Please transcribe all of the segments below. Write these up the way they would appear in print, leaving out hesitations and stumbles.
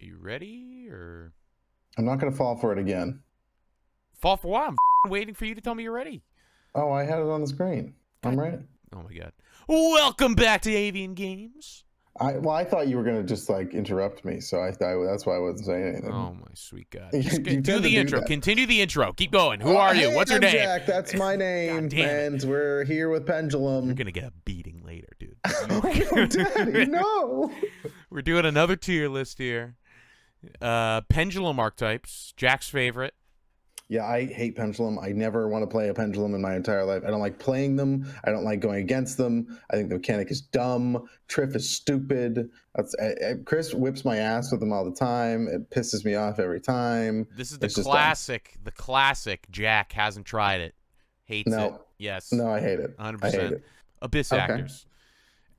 You ready, or? I'm not going to fall for it again. Fall for what? I'm waiting for you to tell me you're ready. Oh, I had it on the screen. I'm ready. Oh, my God. Welcome back to Avian Games. I thought you were going to just, like, interrupt me, so that's why I wasn't saying anything. Oh, my sweet God. Just do the intro. Continue the intro. Keep going. Who are you? Hey, What's your I'm name? Jack. That's my name. And we're here with Pendulum. You're going to get a beating later, dude. Oh, Daddy, no. We're doing another tier list here. Pendulum archetypes. Jack's favorite. Yeah, I hate Pendulum. I never want to play a Pendulum in my entire life. I don't like playing them. I don't like going against them. I think the mechanic is dumb. Triff is stupid. Chris whips my ass with them all the time. It pisses me off every time. This is the classic. The classic. Jack hasn't tried it. Hates it. Yes. No, I hate it. 100%. I hate it. Abyss Actors.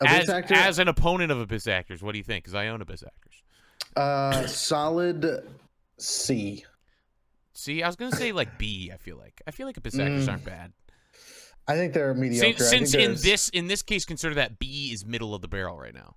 As an opponent of Abyss Actors, what do you think? Because I own Abyss Actors. Solid C. See, I was gonna say like B. I feel like Abyss Actors aren't bad. I think they're mediocre. Since in this case, consider that B is middle of the barrel right now.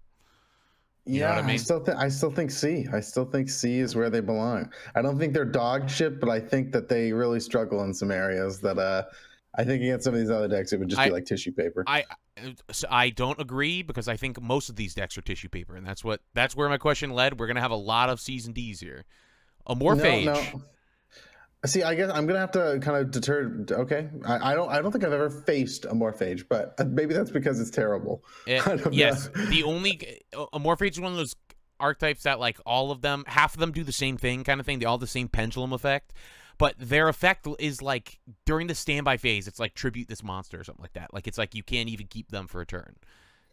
You know what I mean? I still think C. I still think C is where they belong. I don't think they're dog shit, but I think that they really struggle in some areas that I think against some of these other decks it would just be like tissue paper. I don't agree, because I think most of these decks are tissue paper, and that's where my question led. We're gonna have a lot of C's and D's here. Amorphage. No. See, I guess I'm gonna have to kind of deter. Okay, I don't think I've ever faced Amorphage, but maybe that's because it's terrible. Yes, the only Amorphage is one of those archetypes that like half of them do the same thing, kind of thing. They all have the same pendulum effect, but their effect is like during the standby phase. It's like tribute this monster or something like that. Like it's like you can't even keep them for a turn.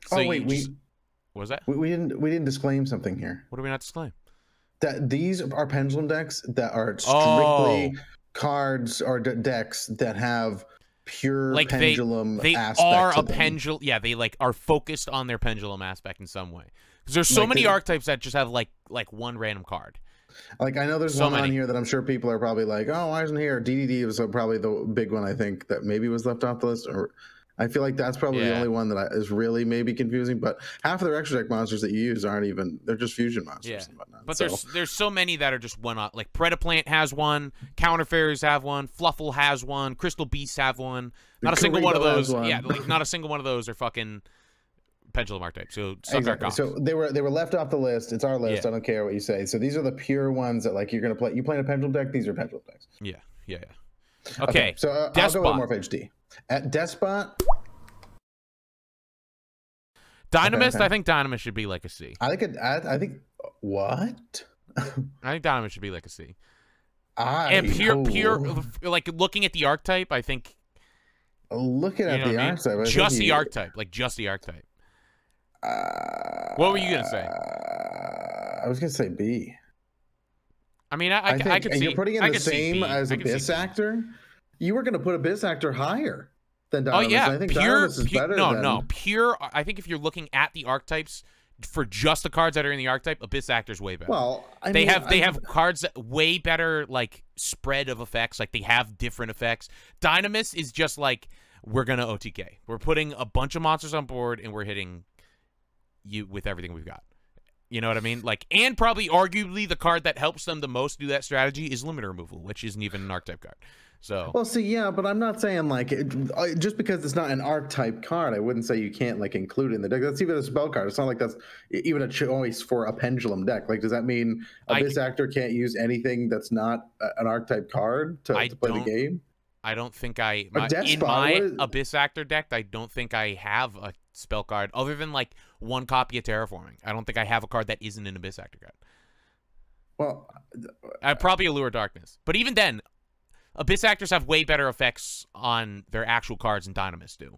So wait, what was that? We didn't disclaim something here. What do we not disclaim? That these are pendulum decks that are strictly cards or decks that have pure like pendulum aspect. They are a pendulum. Yeah, they like are focused on their pendulum aspect in some way. Because there's so many archetypes that just have like one random card. Like I know there's one on here that I'm sure people are probably like, oh, why isn't here? DDD was probably the big one I think that maybe was left off the list, or I feel like that's probably the only one that is really maybe confusing. But half of their extra deck monsters that you use aren't even, they're just fusion monsters and whatnot. But there's so many that are just one-off. Like Predaplant has one, Counter Fairies have one, Fluffle has one, Crystal Beasts have one. Not a single one of those. Yeah, like not a single one of those are fucking pendulum archetype. So suck our cock. So they were left off the list. It's our list. I don't care what you say. So these are the pure ones that like you're gonna play. You play a pendulum deck. These are pendulum decks. Yeah. Okay. So I'll go with Morph HD. At Despot, Dynamist, I think Dynamist should be like a C. I think what? I think Dynamist should be like a C. And pure, like looking at the archetype, I think. Looking at the archetype, just the archetype. What were you gonna say? I was gonna say B. I mean, I could see. You're putting in the same as Abyss Actor. You were gonna put Abyss Actor higher than Dynamis. Oh yeah, I think Dynamis is better. No, pure. I think if you're looking at the archetypes for just the cards that are in the archetype, Abyss Actor's way better. Well, they have cards that way better like spread of effects. Like they have different effects. Dynamis is just like we're gonna OTK. We're putting a bunch of monsters on board and we're hitting you with everything we've got. You know what I mean? Like, and probably arguably the card that helps them the most do that strategy is limiter removal, which isn't even an archetype card. So well, see, yeah, but I'm not saying like just because it's not an archetype card, I wouldn't say you can't like include it in the deck. That's even a spell card. It's not like that's even a choice for a pendulum deck. Like, does that mean Abyss Actor can't use anything that's not an archetype card to play the game? I don't think in my Abyss Actor deck, I don't think I have a spell card other than like one copy of Terraforming. I don't think I have a card that isn't an Abyss Actor card. Well, probably Allure Darkness, but even then, Abyss Actors have way better effects on their actual cards than Dynamis do.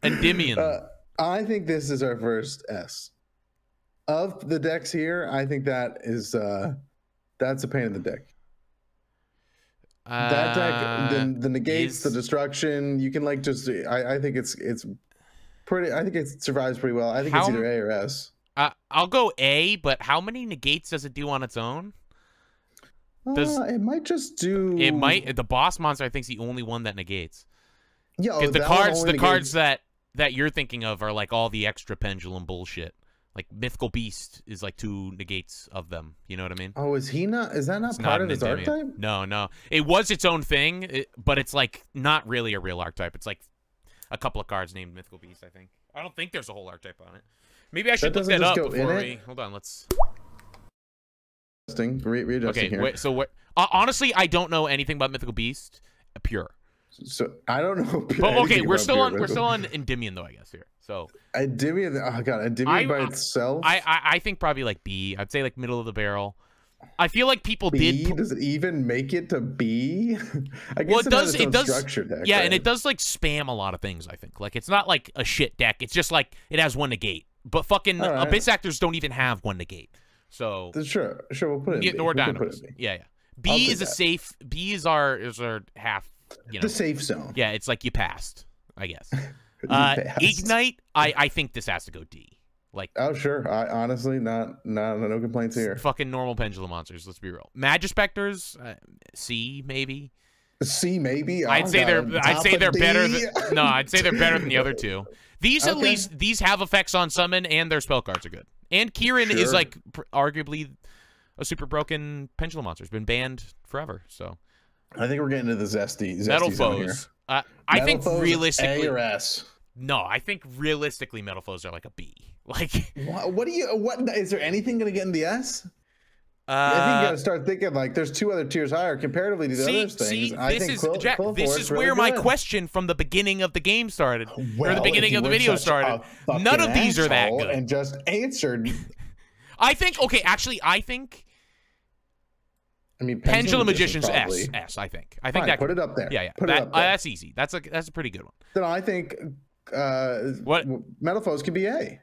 Endymion. I think this is our first S. Of the decks here, I think that is that's a pain in the deck. That deck, the negates, the destruction. You can like just. I think it's pretty. I think it survives pretty well. I think it's either A or S. I'll go A, but how many negates does it do on its own? It might just do. It might. The boss monster, I think, is the only one that negates. Yeah, the cards that you're thinking of are like all the extra pendulum bullshit. Like Mythical Beast is like 2 negates of them. You know what I mean? Oh, is he not? Is that not It's part not of his an endymion. archetype? No. It was its own thing, but it's like not really a real archetype. It's like a couple of cards named Mythical Beast, I think. I don't think there's a whole archetype on it. Maybe I should look that up before we... Hold on, let's... Readjusting okay, here. wait, so what... honestly, I don't know anything about Mythical Beast. Pure. So I don't know. But okay, we're still on Endymion though, I guess here. So Endymion, oh god, Endymion by itself. I think probably like B. I'd say like middle of the barrel. I feel like people did. Does it even make it to B? I guess well, it does. It does. Structure deck, yeah, right? and it does like spam a lot of things. I think like it's not like a shit deck. It's just like it has 1 negate. But fucking Abyss Actors don't even have 1 negate. So sure, we'll put it in B. Nor Dynamos. Yeah. B is a safe. B is our half. You know, the safe zone. Yeah, it's like you passed, I guess. Ignite, I think this has to go D. Like, oh sure, honestly, no complaints here. Fucking normal pendulum monsters. Let's be real. Magispectors, C maybe. C maybe. I'd say they're better. I'd say they're better than the other 2. These at least have effects on summon and their spell cards are good. And Kieran is like arguably a super broken pendulum monster. It's been banned forever. So I think we're getting to the zesty Metal zone Foes. I think realistically, A or S. No, I think realistically, Metal Foes are like a B. Like, what is there anything going to get in the S? I think you got to start thinking like there's 2 other tiers higher comparatively to the other things. This is where my question from the beginning of the game started, or the beginning of the video started. None of these are that good. And just answered. I think. Okay, actually, I think. I mean, Pendulum Magician's S. I think. I think that put it up there. Yeah. Put it up there. That's easy. That's a pretty good one. Then I think Metal Foes can be A.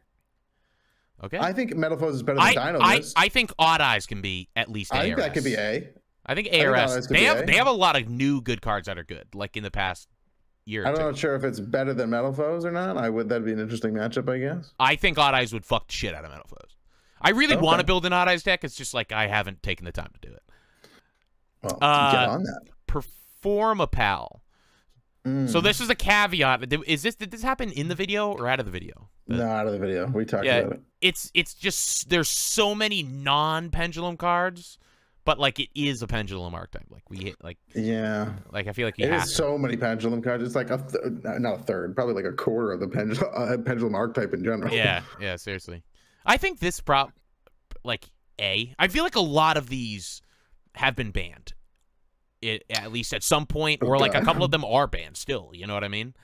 Okay. I think Metal Foes is better than Dino Mist. I think Odd Eyes can be at least A. I think that could be A. I think A or S. They have a lot of new good cards that are good, like in the past year. I'm not sure if it's better than Metal Foes or not. That'd be an interesting matchup, I guess. I think Odd Eyes would fuck the shit out of Metal Foes. I really want to build an Odd Eyes deck. It's just like I haven't taken the time to do it. Well, get on that. Perform a pal. So this is a caveat. Did this happen in the video or out of the video? No, out of the video. We talked about it. It's just there's so many non-pendulum cards, but like it is a pendulum archetype. Like we hit like Like I feel like it is so many pendulum cards. It's like not a third, probably like a quarter of the pendulum archetype in general. Yeah, seriously. I think this like A. I feel like a lot of these have been banned. At least at some point, or like a couple of them are banned still. You know what I mean?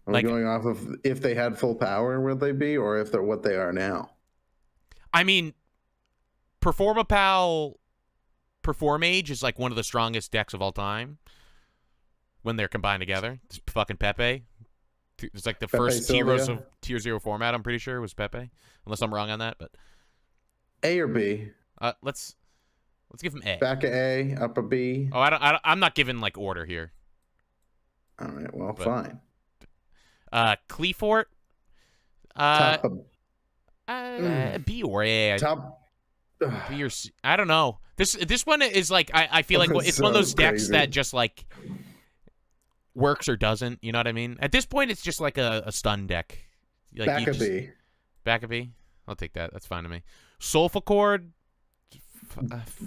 Are we going off of if they had full power, would they be, or if they're what they are now? I mean, Performapal Performage is like one of the strongest decks of all time when they're combined together. It's fucking Pepe. It's like the first tier 0 format, I'm pretty sure, was Pepe. Unless I'm wrong on that, but A or B? Let's give him A. Back a A, up a B. Oh, I'm not giving like order here. All right, well, fine. Cleafort. B or A. Top. B or C. I don't know. This one is like I feel like it's one of those decks that just like works or doesn't. You know what I mean? At this point, it's just like a stun deck. Like back a B. Back a B. I'll take that. That's fine to me. Sulfachord.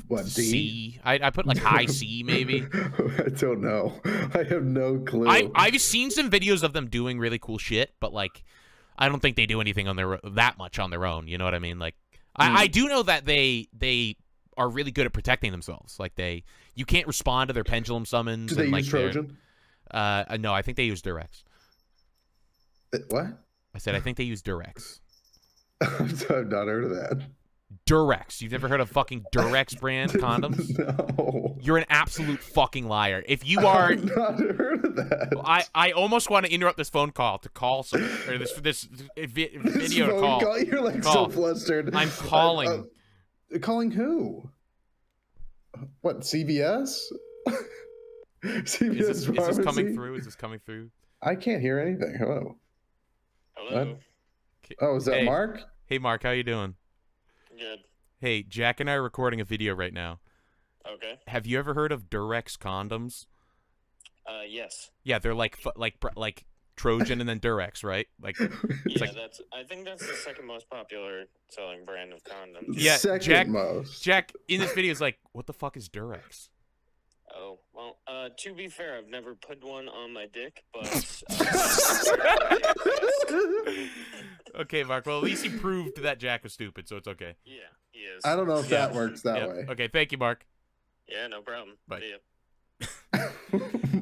What, D? C. I put like high C maybe. I don't know. I have no clue. I've seen some videos of them doing really cool shit, but like I don't think they do anything on that much on their own. You know what I mean? Like I do know that they are really good at protecting themselves. Like you can't respond to their pendulum summons. Do they use Trojan? No, I think they use Durex. What? I said I think they use Durex. I've not heard of that. Durex. You've never heard of fucking Durex brand condoms? No. You're an absolute fucking liar. If you are, I've not heard of that. I almost want to interrupt this phone call to call someone, or this video to call. You're like so flustered. I'm calling. Calling who? What, CVS? CVS is this coming through? Is this coming through? I can't hear anything. Hello. Hello. Oh, is that Mark? Hey, Mark. How you doing? Good. Hey, Jack and I are recording a video right now. Okay. Have you ever heard of Durex condoms? Yes. Yeah, they're like Trojan and then Durex, right? Like, it's Yeah, like, I think that's the second most popular selling brand of condoms. yeah, Second most. Jack in this video is like, what the fuck is Durex? Oh, well, to be fair, I've never put one on my dick, but... Okay, Mark. Well, at least he proved that Jack was stupid, so it's okay. Yeah, he is. I don't know if that works that Yep. way. Okay, thank you, Mark. Yeah, no problem. Bye. See ya.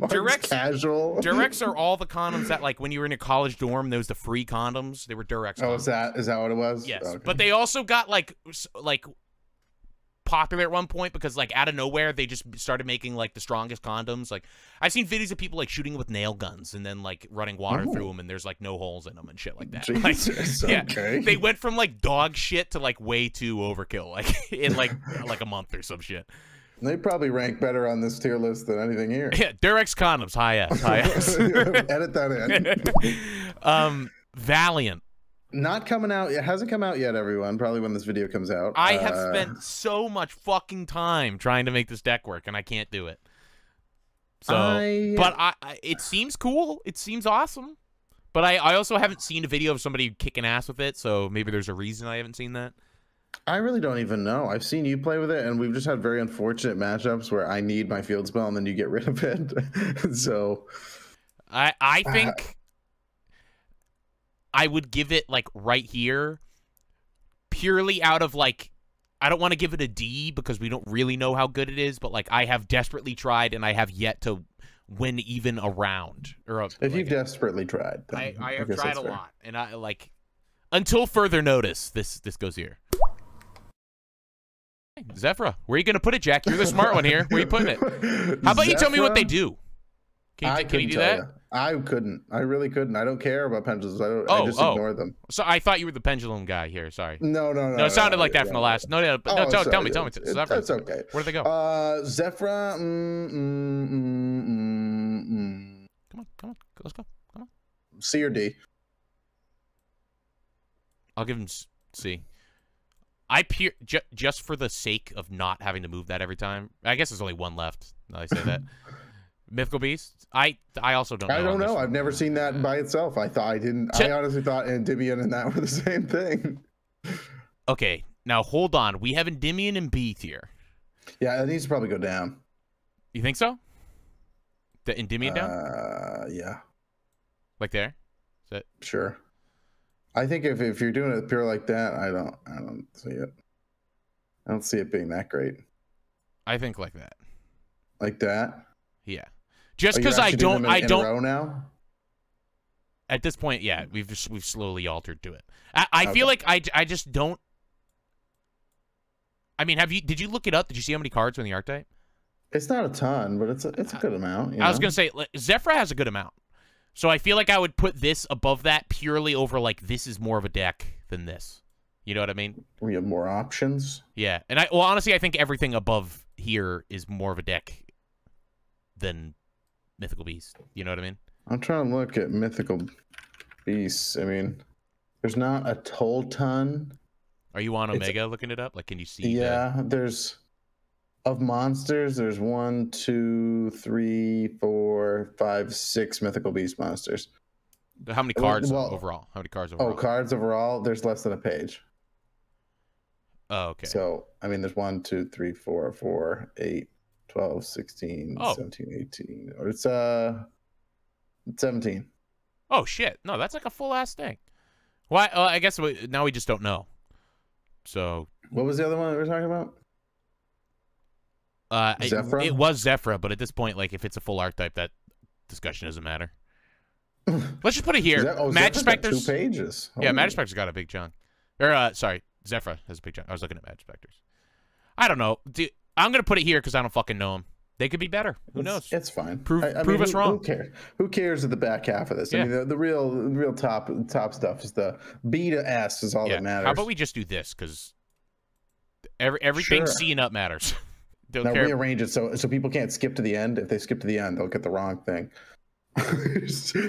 Durex casual. Durex are all the condoms that, like, when you were in a college dorm, there was the free condoms. They were Durex condoms. Oh, is that what it was? Yes, Okay. but they also got like popular at one point because, like, out of nowhere they just started making like the strongest condoms. Like, I've seen videos of people like shooting with nail guns and then like running water through them, and there's like no holes in them and shit like that. Jesus, Like, yeah, okay. they went from like dog shit to like way too overkill, like in like a month or some shit. They probably rank better on this tier list than anything here. Yeah, Durex condoms, high S, high S. Edit that in. Valiant. Not coming out. It hasn't come out yet, everyone. Probably when this video comes out. I have spent so much fucking time trying to make this deck work, and I can't do it. So, but it seems cool. It seems awesome. But I also haven't seen a video of somebody kicking ass with it, so maybe there's a reason I haven't seen that. I really don't even know. I've seen you play with it, and we've just had very unfortunate matchups where I need my field spell, and then you get rid of it. So, I think I would give it like right here, purely out of like, I don't want to give it a D because we don't really know how good it is, but like I have desperately tried and I have yet to win even a round. Or if you've desperately tried, then I have tried a lot, and I like until further notice. This goes here. Zephyra, where are you going to put it, Jack? You're the smart one here. Where are you putting it? How about you tell me what they do? Can you do that? I couldn't. I really couldn't. I don't care about pendulums. I just ignore them. So I thought you were the pendulum guy here. Sorry. No. No, it sounded like that from the last. No. Tell me. Zephyra. That's okay. Where do they go? Zephyra. Come on. Let's go. Come on. C or D. I'll give him C. Just for the sake of not having to move that every time. I guess there's only one left. Now I say that. Mythical Beast. I also don't know. I don't know. I've never seen that by itself. I honestly thought Endymion and that were the same thing. Okay, now hold on. We have Endymion in B tier. Yeah, it needs to probably go down. You think so? The Endymion down? Yeah. Like there? Is that sure? I think if you're doing it pure like that, I don't see it. I don't see it being that great. I think like that. Like that? Yeah. Just because I don't. In a row now? At this point, yeah, we've slowly altered to it. I feel like I just don't. I mean, did you look it up? Did you see how many cards are in the archetype? It's not a ton, but it's a good amount. I was gonna say Zephyra has a good amount, so I feel like I would put this above that purely over like this is more of a deck than this. You know what I mean? We have more options. Yeah, and honestly, I think everything above here is more of a deck than Mythical Beast. You know what I mean? I'm trying to look at Mythical Beasts. I mean, there's not a total ton. Are you on Omega looking it up? Like, can you see? Yeah, there's of monsters. There's 1, 2, 3, 4, 5, 6 Mythical Beast monsters. How many cards overall? How many cards overall? Oh, cards overall. There's less than a page. Oh, okay. So I mean, there's 1, 2, 3, 4, 8, 12, 16, 17, 18. Or it's 17. Oh shit! No, that's like a full ass thing. Why? I guess now we just don't know. So what was the other one that we were talking about? Zephyra? It was Zephyra, but at this point, like if it's a full archetype, that discussion doesn't matter. Let's just put it here. Magispectors. 2 pages. Yeah, Magispectors got a big chunk. Or sorry, Zephyra has a big chunk. I was looking at Magispectors. I don't know. I'm gonna put it here because I don't fucking know them. They could be better. Who knows? It's fine. Prove us wrong. Who cares? Who cares at the back half of this? Yeah. I mean, the real top stuff is the B to S is all that matters. How about we just do this? Because everything C and up matters. Now rearrange it so people can't skip to the end. If they skip to the end, they'll get the wrong thing. that's what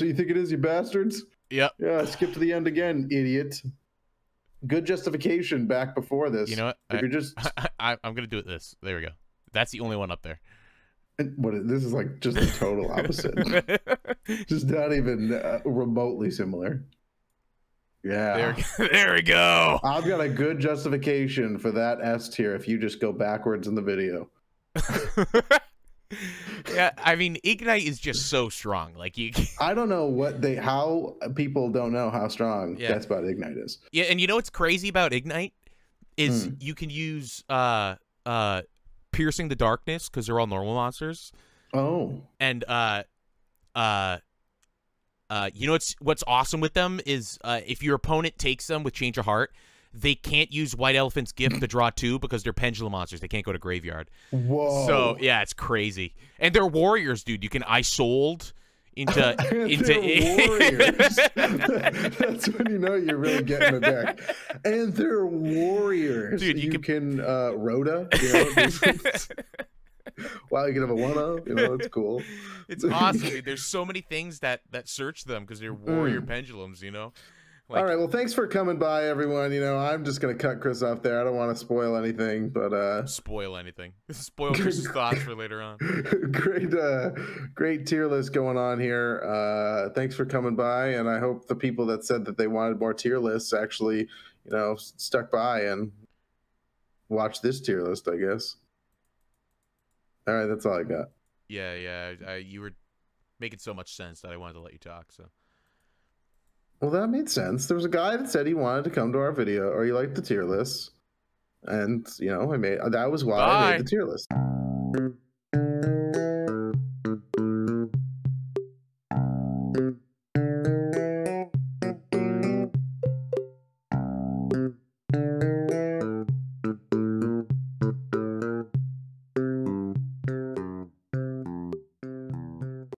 you think it is, you bastards. Yep. Yeah, skip to the end again, idiot. Good justification back before this. You know what? If you're just... I'm gonna do it this. There we go. That's the only one up there. This is like just the total opposite. Just not even remotely similar. Yeah. There we go. I've got a good justification for that S tier if you just go backwards in the video. Yeah, I mean, Ignite is just so strong. Like I don't know how people don't know how strong Death Spot Ignite is. Yeah, and you know what's crazy about Ignite is you can use Piercing the Darkness because they're all normal monsters. Oh. And you know what's awesome with them is if your opponent takes them with Change of Heart, they can't use White Elephant's Gift to draw 2 because they're pendulum monsters. They can't go to graveyard. Whoa. So yeah, it's crazy. And they're warriors, dude. You can iSold into warriors. That's when you know you're really getting a deck. And they're warriors. Dude, you can Rhoda, you know. Wow, you can have a 1-0. You know, it's cool. It's awesome, dude. There's so many things that search them because they're warrior pendulums, you know. Like, all right, well, thanks for coming by, everyone. You know, I'm just gonna cut Chris off there. I don't want to spoil anything, but spoil anything. Spoil Chris's thoughts for later on. Great tier list going on here. Thanks for coming by, and I hope the people that said that they wanted more tier lists actually, you know, stuck by and watched this tier list, I guess. All right, that's all I got. Yeah. You were making so much sense that I wanted to let you talk. So. Well, that made sense. There was a guy that said he wanted to come to our video, or he liked the tier list, and you know, that was why I made the tier list.